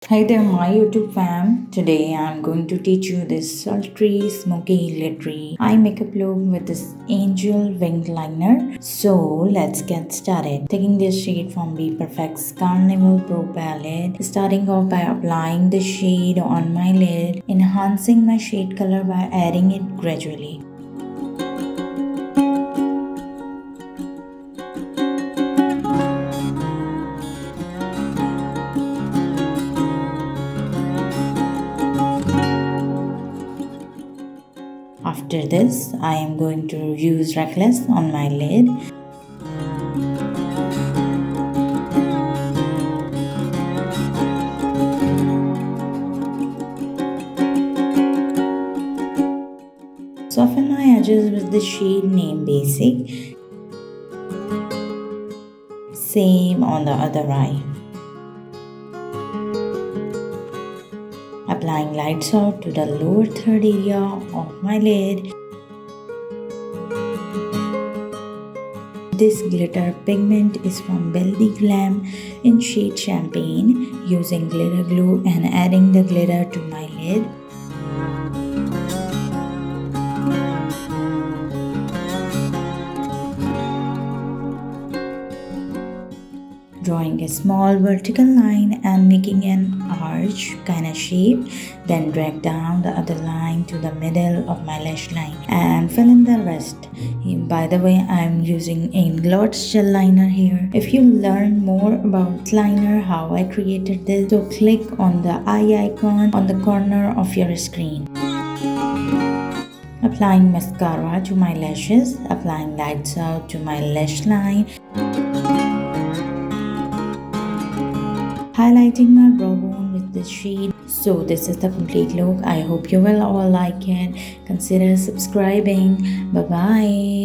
Hi there, my YouTube fam. Today I'm going to teach you this sultry, smoky, glittery eye makeup look with this angel winged liner. So let's get started. Taking this shade from BPERFECT's Carnival Pro palette, starting off by applying the shade on my lid, enhancing my shade color by adding it gradually. After this, I am going to use Reckless on my lid. Soften my edges with the shade named Basic. Same on the other eye. Applying light soft to the lower third area of my lid. This glitter pigment is from Belly Glam in shade Champagne, using glitter glue and adding the glitter to my lid. Drawing a small vertical line and making an arch kind of shape, then drag down the other line to the middle of my lash line and fill in the rest. By the way, I'm using a gloss gel liner here. If you learn more about liner, how I created this, so click on the eye icon on the corner of your screen. Applying mascara to my lashes, applying lights out to my lash line, highlighting my brow bone with this shade. So this is the complete look. I hope you will all like it. Consider subscribing. Bye bye.